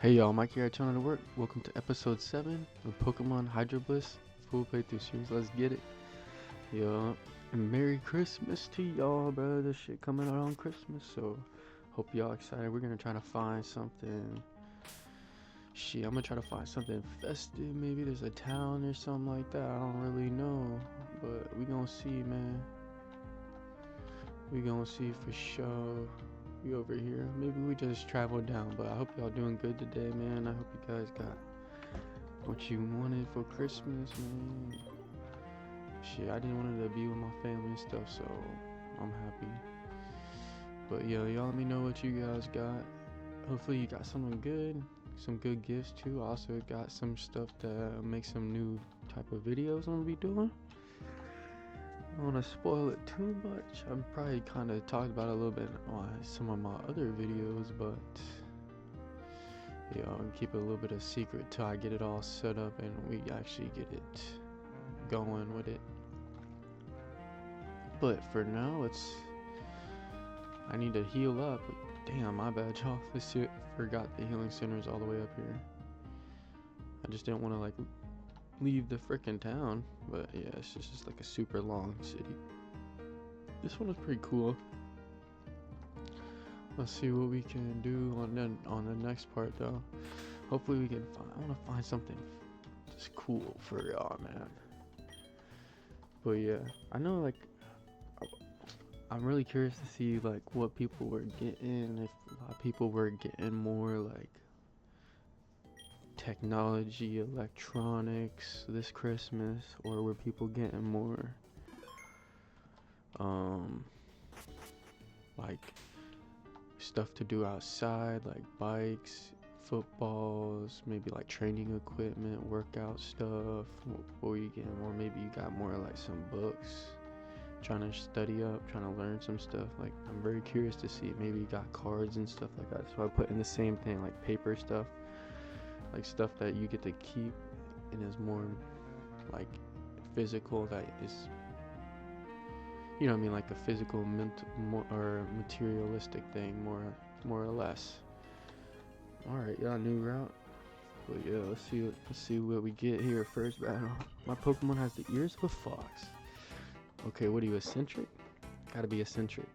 Hey y'all, Mike here at Channel to Work. Welcome to episode 7 of Pokemon Hydro Bliss full playthrough series. Let's get it. Yo, and Merry Christmas to y'all, bro. This shit coming out on Christmas, so hope y'all excited. We're gonna try to find something. Shit, I'm gonna try to find something festive. Maybe there's a town or something like that. I don't really know, but we gonna see, man. We gonna see for sure. We over here. Maybe we just traveled down, but I hope y'all doing good today, man. I hope you guys got what you wanted for Christmas, man. Shit, I didn't want to be with my family and stuff, so I'm happy. But yeah, y'all let me know what you guys got. Hopefully you got something good, some good gifts too. I also got some stuff to make some new type of videos I'm gonna be doing. I don't want to spoil it too much. I'm probably kind of talked about it a little bit on some of my other videos, but yeah, I'll keep it a little bit of secret till I get it all set up and we actually get it going with it. But for now, I need to heal up. Damn, my bad, y'all. Forgot the healing center is all the way up here. I just didn't want to like leave the frickin' town, but yeah, it's just like a super long city. This one is pretty cool. Let's see what we can do on the next part though. Hopefully we can find, I want to find something just cool for y'all, man. But yeah, I know like I'm really curious to see like what people were getting, if a lot of people were getting more like technology, electronics this Christmas, or were people getting more like stuff to do outside, like bikes, footballs, maybe like training equipment, workout stuff? What were you getting more? Maybe you got more like some books, trying to study up, trying to learn some stuff. Like I'm very curious to see. Maybe you got cards and stuff like that, so I put in the same thing, like paper stuff, like stuff that you get to keep and is more like physical, that is, you know what I mean, like a physical or materialistic thing, more or less. All right, yeah, new route. But yeah, let's see what we get here. First battle. My Pokemon has the ears of a fox. Okay, what are you, eccentric? Gotta be eccentric.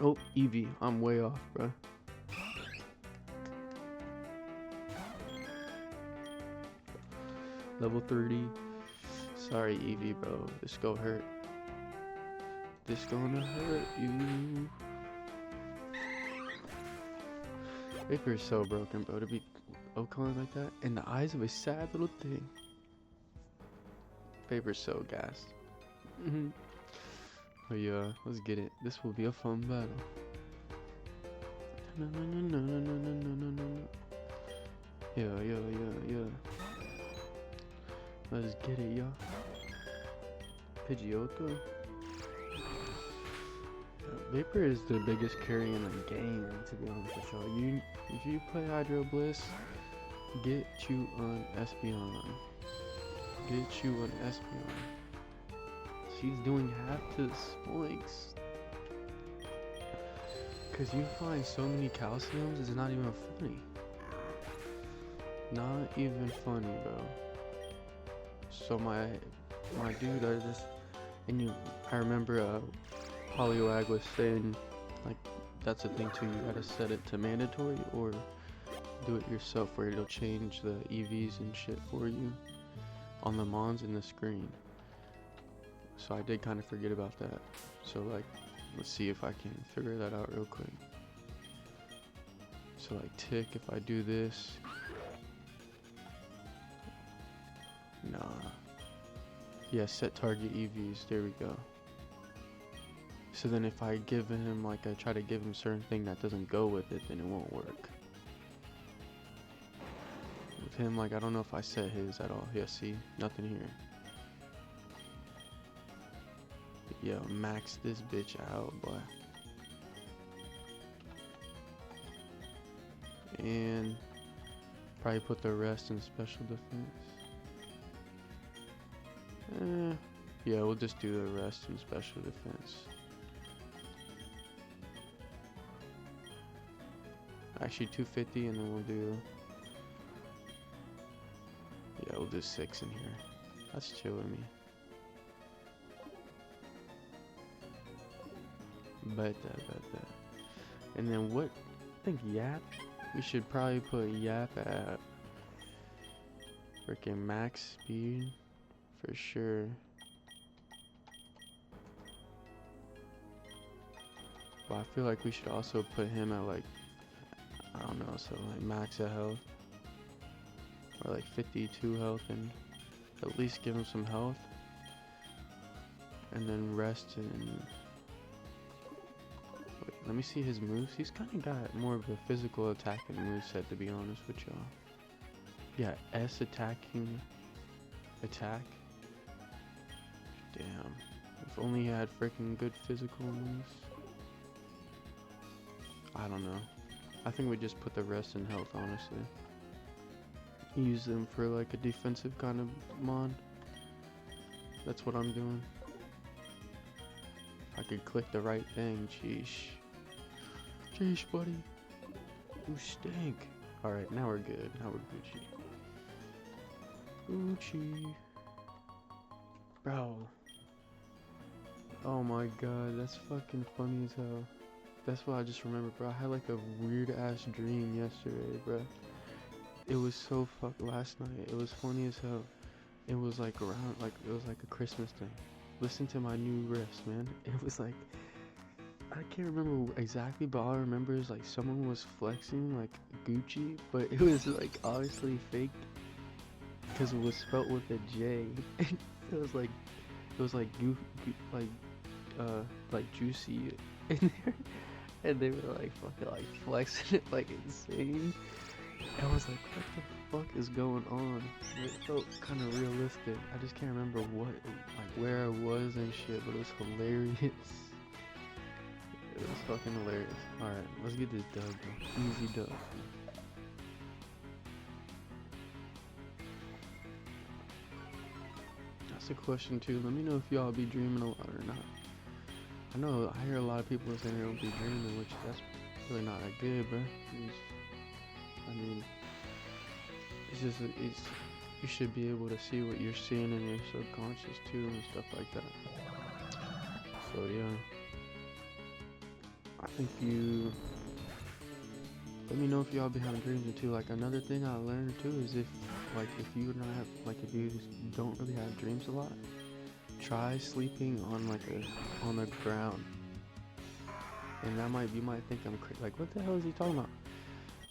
Oh, Eevee, I'm way off, bro. Level 30. Sorry, Eevee, bro. This go hurt. This gonna hurt you. Vapor is so broken, bro, to be Oakland like that. In the eyes of a sad little thing. Vapor's so gassed. Oh yeah, let's get it. This will be a fun battle. Yeah. Let's get it, y'all. Pidgeotto. Vapor is the biggest carry in the game, to be honest with y'all. If you play Hydro Bliss, get you on Espeon. Get you on Espeon. She's doing half the spoinks. Cause you find so many calciums, it's not even funny. Not even funny, bro. So my dude, I remember Poliwag was saying, like, that's the thing too, you gotta set it to mandatory or do it yourself where it'll change the EVs and shit for you on the Mons in the screen. So I did kind of forget about that. So like, let's see if I can figure that out real quick. So like tick, if I do this, nah. Yeah, set target EVs, there we go. So then if I give him, like I try to give him certain thing that doesn't go with it, then it won't work. With him, like I don't know if I set his at all. Yeah, see, nothing here. But yeah, max this bitch out, boy. And probably put the rest in special defense. Yeah, we'll just do the rest in special defense. Actually 250, and then we'll do, yeah, we'll do 6 in here. That's chill with me. Bet that. And then what, I think Yap, we should probably put Yap at freaking max speed for sure. But I feel like we should also put him at like, I don't know, so like max at health, or like 52 health, and at least give him some health, and then rest. And wait, let me see his moves. He's kind of got more of a physical attacking moveset, to be honest with y'all. Yeah, S attacking attack. Damn, if only he had freaking good physical moves. I don't know. I think we just put the rest in health, honestly. Use them for like a defensive kind of mon. That's what I'm doing. If I could click the right thing, sheesh. Sheesh, buddy. You stink. Alright, now we're good. Now we're Gucci. Gucci. Bro. Oh my god, that's fucking funny as hell. That's what I just remembered, bro. I had like a weird ass dream yesterday, bro. It was so last night. It was funny as hell. It was like around, like, it was like a Christmas thing. Listen to my new riffs, man. It was like, I can't remember exactly, but all I remember is like someone was flexing like Gucci, but it was like obviously fake because it was spelt with a J. It was like like juicy in there, and they were like fucking like flexing it like insane. And I was like, what the fuck is going on? It felt kind of realistic. I just can't remember what, like where I was and shit, but it was hilarious. It was fucking hilarious. Alright, let's get this dub, bro. Easy dub. That's a question too. Let me know if y'all be dreaming a lot or not. I know I hear a lot of people saying they don't be dreaming, which that's really not that good, bro. I mean, it's just, you should be able to see what you're seeing in your subconscious too and stuff like that. So yeah, I think let me know if y'all be having dreams too. Like another thing I learned too is if you don't really have dreams a lot, try sleeping on on the ground. And you might think I'm crazy. Like, what the hell is he talking about?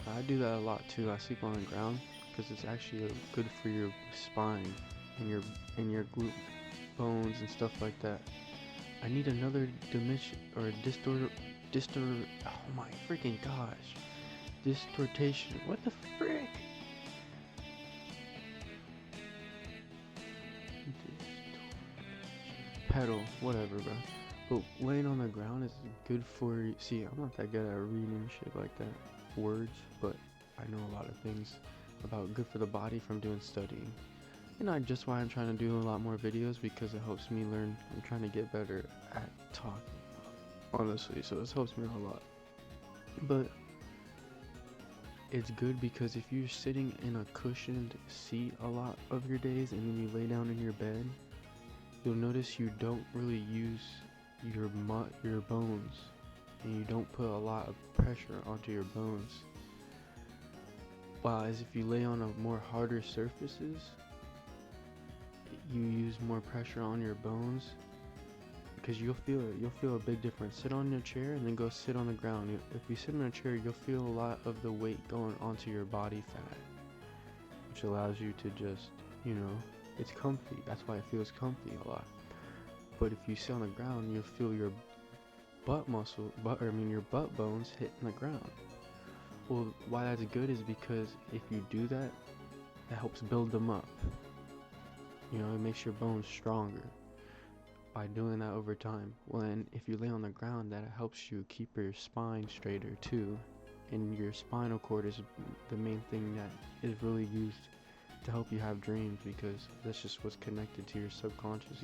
I do that a lot too. I sleep on the ground because it's actually good for your spine and your glute bones and stuff like that. I need another dimension or oh my freaking gosh. Distortation. What the frick? Pedal, whatever, bro. But laying on the ground is good for you. See, I'm not that good at reading shit like that. Words, but I know a lot of things about good for the body from doing studying. And just why I'm trying to do a lot more videos, because it helps me learn. I'm trying to get better at talking, honestly, so this helps me a lot. But it's good because if you're sitting in a cushioned seat a lot of your days and then you lay down in your bed, you'll notice you don't really use your bones, and you don't put a lot of pressure onto your bones. Whereas if you lay on a more harder surfaces, you use more pressure on your bones, because you'll feel a big difference. Sit on your chair and then go sit on the ground. If you sit in a chair, you'll feel a lot of the weight going onto your body fat, which allows you to just, it's comfy. That's why it feels comfy a lot. But if you sit on the ground, you'll feel your your butt bones hitting the ground. Well, why that's good is because if you do that, that helps build them up. It makes your bones stronger by doing that over time. Well, and if you lay on the ground, that helps you keep your spine straighter too. And your spinal cord is the main thing that is really used to help you have dreams, because that's just what's connected to your subconscious,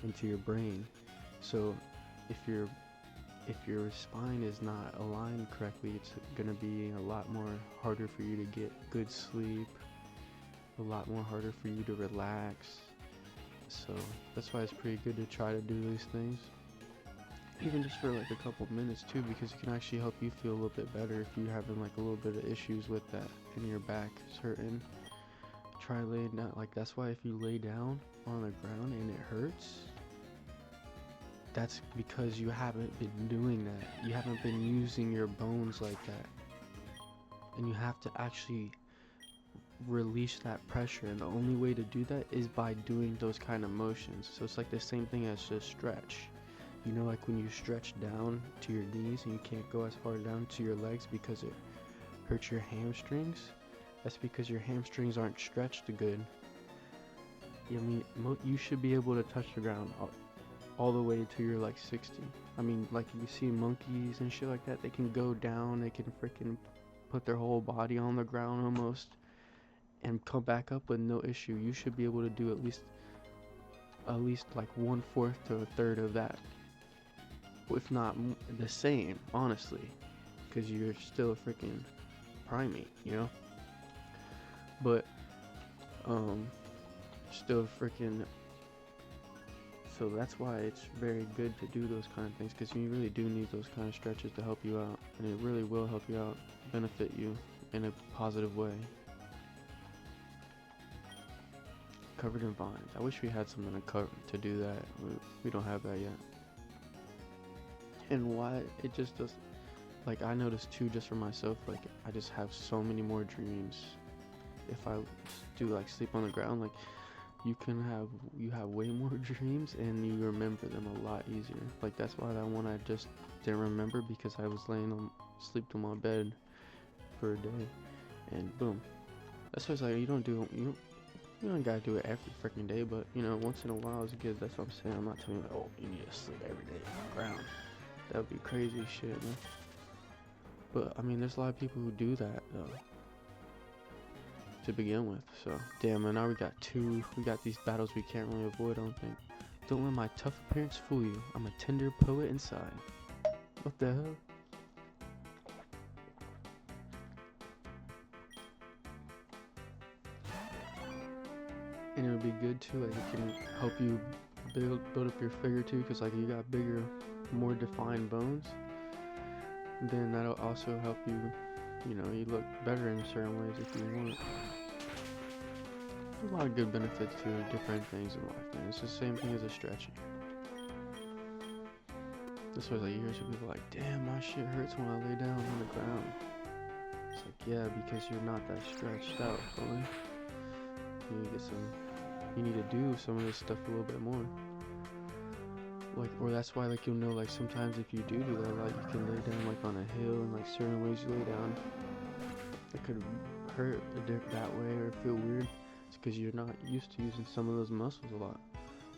into your brain. So if your if your spine is not aligned correctly, it's gonna be a lot more harder for you to get good sleep, a lot more harder for you to relax. So that's why it's pretty good to try to do these things, even just for like a couple minutes too, because it can actually help you feel a little bit better if you're having like a little bit of issues with that and your back is hurting. Try laying down. Like, that's why if you lay down on the ground and it hurts, that's because you haven't been doing that. You haven't been using your bones like that, and you have to actually release that pressure, and the only way to do that is by doing those kind of motions. So it's like the same thing as just stretch. You know, like when you stretch down to your knees and you can't go as far down to your legs because it hurts your hamstrings. That's because your hamstrings aren't stretched good. I mean, you should be able to touch the ground all the way to your like 60. I mean, like you see monkeys and shit like that, they can go down, they can freaking put their whole body on the ground almost and come back up with no issue. You should be able to do at least like 1/4 to a third of that, if not the same, honestly, because you're still a freaking primate, you know. But still freaking. So that's why it's very good to do those kind of things, because you really do need those kind of stretches to help you out, and it really will help you out, benefit you in a positive way. Covered in vines. I wish we had something to do that. We don't have that yet. And why it just does, like, I noticed too, just for myself, like I just have so many more dreams if I do like sleep on the ground. Like, you have way more dreams and you remember them a lot easier. Like, that's why that one I just didn't remember, because I was sleep on my bed for a day, and boom. That's why it's like, you don't gotta do it every freaking day, but you know, once in a while is good. That's what I'm saying. I'm not telling you like, oh, you need to sleep every day on the ground. That would be crazy shit, man. But I mean, there's a lot of people who do that though, to begin with. So damn, man, now we got these battles we can't really avoid, I don't think. Don't let my tough appearance fool you. I'm a tender poet inside. What the hell? And it would be good too, like it can help you build up your figure too, because like you got bigger, more defined bones. Then that'll also help you, you know, you look better in certain ways if you want. There's a lot of good benefits to different things in life, man. It's the same thing as a stretching. That's why like, you hear some people like, damn, my shit hurts when I lay down on the ground. It's like, yeah, because you're not that stretched out, boy. You need to do some of this stuff a little bit more. Like, or that's why, like, you'll know, like, sometimes if you do that, like, you can lay down, like, on a hill, and, like, certain ways you lay down, it could hurt that way or feel weird. It's because you're not used to using some of those muscles a lot.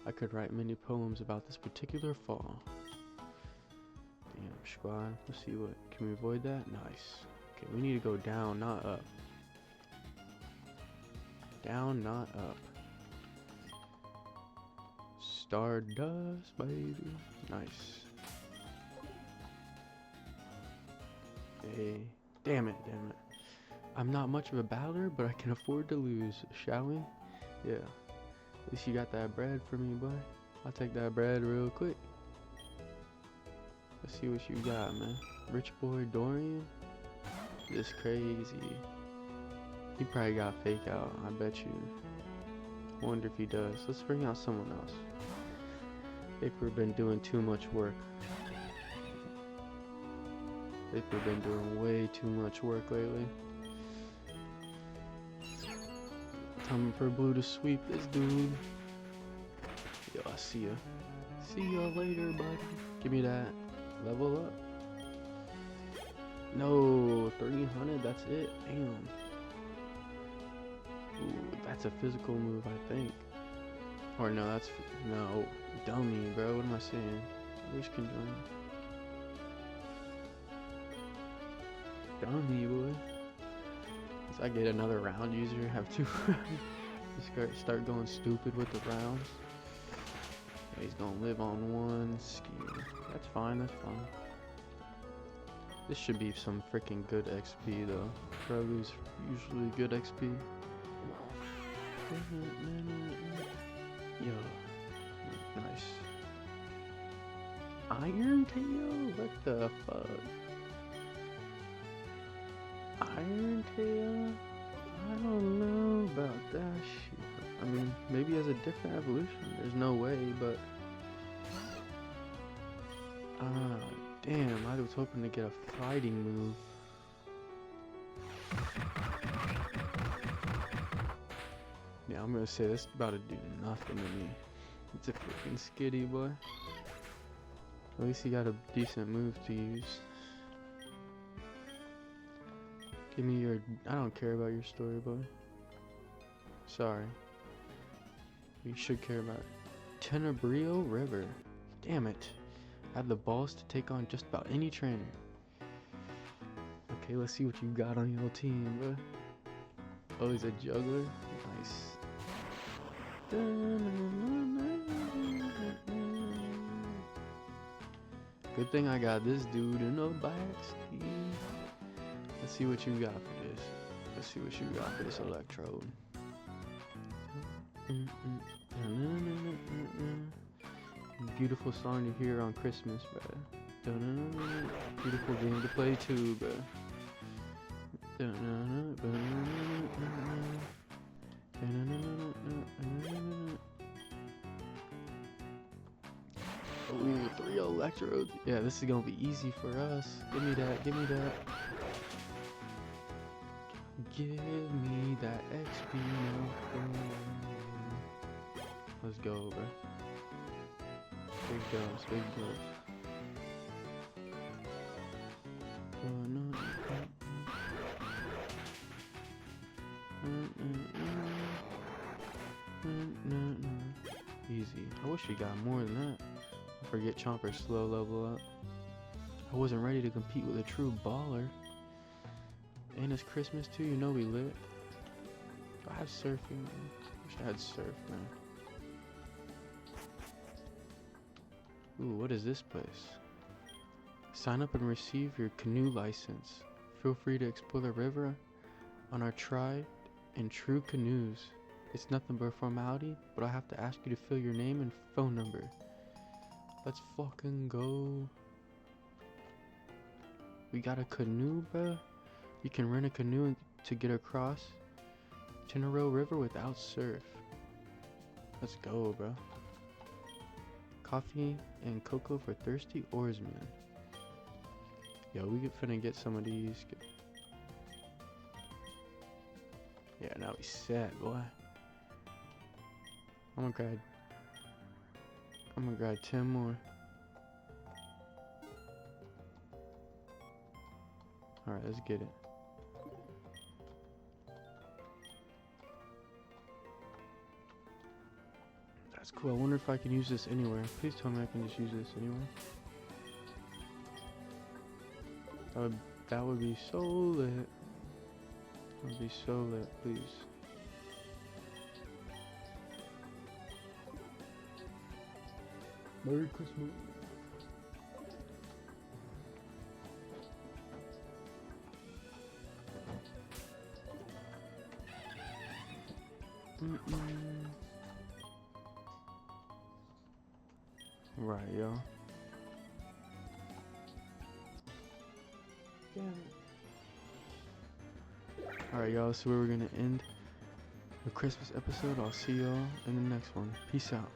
I could write many poems about this particular fall. Damn, squad. Let's see what, can we avoid that? Nice. Okay, we need to go down, not up. Down, not up. Stardust, baby. Nice. Okay. Damn it. I'm not much of a battler, but I can afford to lose, shall we? Yeah. At least you got that bread for me, boy. I'll take that bread real quick. Let's see what you got, man. Rich boy Dorian? This crazy. He probably got fake out, I bet you. Wonder if he does. Let's bring out someone else. They've been doing too much work. They've been doing way too much work lately. Time for Blue to sweep this dude. Yo, I see ya. See y'all later, buddy. Give me that. Level up. No, 300, that's it. Damn. Ooh, that's a physical move, I think. Or no, no, dummy, bro. What am I saying? Which can join? Dummy, boy. Once I get another round user, have two rounds. Start going stupid with the rounds. He's gonna live on one skill. That's fine, that's fine. This should be some freaking good XP though. Probably's usually good XP. Yo, nice. Iron Tail? What the fuck? Iron Tail? I don't know about that shit. I mean, maybe he has a different evolution. There's no way, but damn, I was hoping to get a fighting move. Yeah, I'm gonna say this about to do nothing to me. It's a freaking skitty, boy. At least he got a decent move to use. Give me your... I don't care about your story, boy. Sorry. You should care about it. Tenebrio River. Damn it. I have the balls to take on just about any trainer. Okay, let's see what you got on your team, bro. Oh, he's a juggler? Nice. Good thing I got this dude in the backseat. Let's see what you got for this. Let's see what you got for this electrode. Beautiful song to hear on Christmas, bro. Beautiful game to play too, bro. Ooh, 3 electrodes. Yeah, this is gonna be easy for us. Give me that, give me that. Give me that XP now. Let's go, bro. Big dubs, big dubs. Easy. I wish we got more than that. Forget Chomper's slow level up. I wasn't ready to compete with a true baller. And it's Christmas too, you know we lit. Do I have surfing? Wish I had surf, man. Ooh, what is this place? Sign up and receive your canoe license. Feel free to explore the river on our tried and true canoes. It's nothing but a formality, but I have to ask you to fill your name and phone number. Let's fucking go. We got a canoe, bruh. You can rent a canoe to get across Tenero River without surf. Let's go, bro. Coffee and cocoa for thirsty oarsmen. Yo, we finna get some of these. Yeah, now we set, boy. I'm gonna grab 10 more. Alright, let's get it. That's cool. I wonder if I can use this anywhere. Please tell me I can just use this anywhere. That would be so lit. That would be so lit, please. Merry Christmas. Right, yo. Alright, y'all, so we're gonna end the Christmas episode. I'll see y'all in the next one. Peace out.